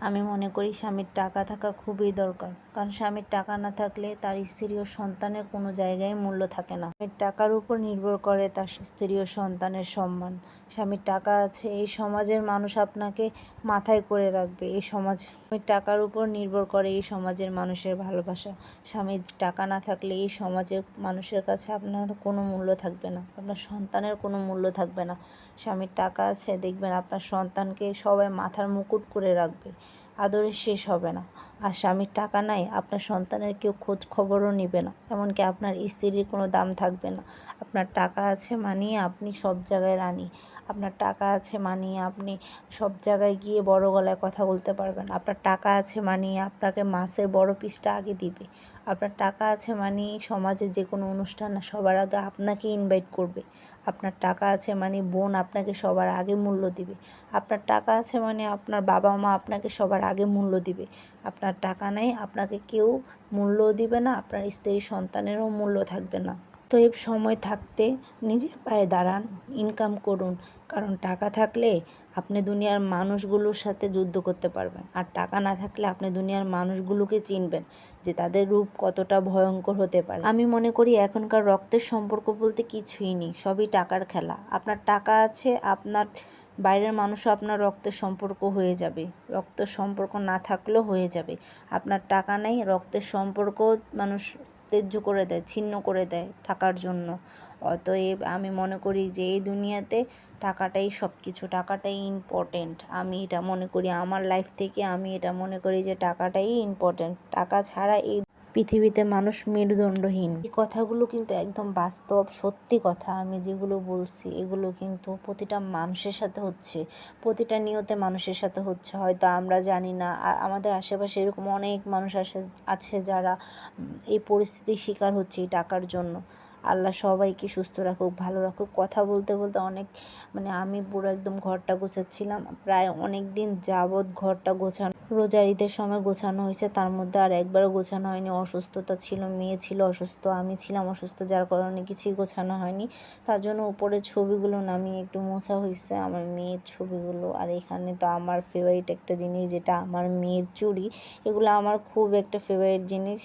আমি মনে করি স্বামীর টাকা থাকা খুবই দরকার, কারণ স্বামীর টাকা না থাকলে তার স্ত্রী ও সন্তানের কোনো জায়গায় মূল্য থাকে না। স্বামীর টাকার উপর নির্ভর করে তার স্ত্রী ও সন্তানের সম্মান। স্বামীর টাকা আছে, এই সমাজের মানুষ আপনাকে মাথায় করে রাখবে। এই স্বামীর টাকার উপর নির্ভর করে এই সমাজের মানুষের ভালোবাসা। স্বামীর টাকা না থাকলে এই সমাজের মানুষের কাছে আপনার কোনো মূল্য থাকবে না, আপনার সন্তানের কোনো মূল্য থাকবে না। স্বামীর টাকা আছে, দেখবেন আপনার সন্তানকে সবাই মাথার মুকুট করে রাখবে, আদরে শেষ হবে না। আর স্বামীর টাকা নাই, আপনার সন্তানের কেউ খোঁজ খবরও নেবে না, এমনকি আপনার স্ত্রীর কোনো দাম থাকবে না। আপনার টাকা আছে মানিয়ে আপনি সব জায়গায় রানী, আপনার টাকা আছে মানিয়ে আপনি সব জায়গায় গিয়ে বড় গলায় কথা বলতে পারবেন। আপনার টাকা আছে মানিয়ে আপনাকে মাছের বড় পিসটা আগে দিবে। আপনার টাকা আছে মানিয়ে সমাজে যে কোনো অনুষ্ঠান সবার আগে আপনাকে ইনভাইট করবে। আপনার টাকা আছে মানে বোন আপনাকে সবার আগে মূল্য দিবে। আপনার টাকা আছে মানে আপনার বাবা মা আপনাকে সবার আগে মূল্য দিবে। আপনার টাকা নেই, আপনাকে কেউ মূল্যও দিবে না, আপনার স্ত্রী সন্তানেরও মূল্য থাকবে না। তো এই সময় থাকতে নিজের পায়ে দাঁড়ান, ইনকাম করুন, কারণ টাকা থাকলে আপনি দুনিয়ার মানুষগুলোর সাথে যুদ্ধ করতে পারবেন। আর টাকা না থাকলে আপনি দুনিয়ার মানুষগুলোকে চিনবেন যে তাদের রূপ কতটা ভয়ঙ্কর হতে পারে। আমি মনে করি এখনকার রক্তের সম্পর্ক বলতে কিছুই নেই, সবই টাকার খেলা। আপনার টাকা আছে, আপনার বাইরের মানুষও আপনার রক্তের সম্পর্ক হয়ে যাবে, রক্তের সম্পর্ক না থাকলেও হয়ে যাবে। আপনার টাকা নেই, রক্তের সম্পর্ক মানুষ ত্যায্য করে দেয়, ছিন্ন করে দেয় টাকার জন্য। অতএব আমি মনে করি যে এই দুনিয়াতে টাকাটাই সব কিছু, টাকাটাই ইম্পর্টেন্ট। আমি এটা মনে করি, আমার লাইফ থেকে আমি এটা মনে করি যে টাকাটাই ইম্পর্টেন্ট। টাকা ছাড়া এই পৃথিবীতে মানুষ মেরুদণ্ডহীন। এই কথাগুলো কিন্তু একদম বাস্তব সত্যি কথা। আমি যেগুলো বলছি এগুলো কিন্তু প্রতিটা মানুষের সাথে হচ্ছে, প্রতিটা নিয়তে মানুষের সাথে হচ্ছে, হয়তো আমরা জানি না। আমাদের আশেপাশে এরকম অনেক মানুষ আছে যারা এই পরিস্থিতির শিকার হচ্ছে এই টাকার জন্য। আল্লাহ সবাইকে সুস্থ রাখুক, ভালো রাখুক। কথা বলতে বলতে অনেক আমি পুরো একদম ঘরটা গোছাচ্ছিলাম, প্রায় অনেক দিন যাবৎ ঘরটা গোছানো, রোজার ঈদের সময় গোছানো হয়েছে, তার মধ্যে আর একবারও গোছানো হয়নি। অসুস্থতা ছিল, মেয়ে ছিল অসুস্থ, আমি ছিলাম অসুস্থ, যার কারণে কিছুই গোছানো হয়নি। তার জন্য উপরের ছবিগুলো নামিয়ে একটু মোছা হয়েছে, আমার মেয়ের ছবিগুলো। আর এখানে তো আমার ফেভারিট একটা জিনিস, যেটা আমার মেয়ের চুড়ি, এগুলো আমার খুব একটা ফেভারিট জিনিস।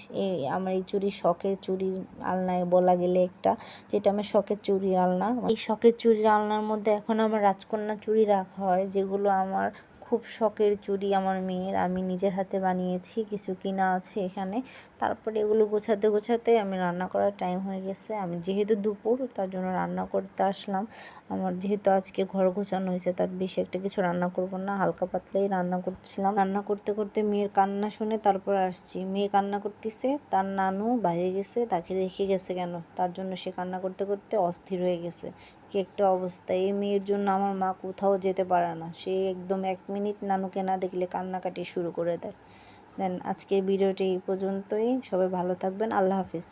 আমার এই চুড়ি শখের চুড়ি আলনায় বলা গেলে একটা, যেটা আমার শখের চুড়ি আলনা। এই শখের চুড়ির আলনার মধ্যে এখন আমার রাজকন্যা চুড়ি রাখা হয়, যেগুলো আমার খুব শখের চুড়ি আমার মেয়ের। আমি নিজের হাতে বানিয়েছি, কিছু কিনা আছে এখানে। তারপরে এগুলো গোছাতে গোছাতে আমি রান্না করার টাইম হয়ে গেছে। আমি যেহেতু দুপুর, তার জন্য রান্না করতে আসলাম। আমার যেহেতু আজকে ঘর গোছানো হয়েছে, তার বেশি একটা কিছু রান্না করব না, হালকা পাতলাই রান্না করছিলাম। রান্না করতে করতে মেয়ের কান্না শুনে তারপর আসছি। মেয়ে কান্না করতেছে, তার নানু বাইরে গেছে, তাকে রেখে গেছে কেন, তার জন্য সে কান্না করতে করতে অস্থির হয়ে গেছে। কি একটা অবস্থা! এই মেয়ের জন্য আমার মা কোথাও যেতে পারে না, সে একদম 1 মিনিট নানুকে না দেখলে কান্নাকাটি শুরু করে দেয়। দেন আজকের ভিডিওটি এই পর্যন্তই। সবাই ভালো থাকবেন, আল্লাহ হাফিজ।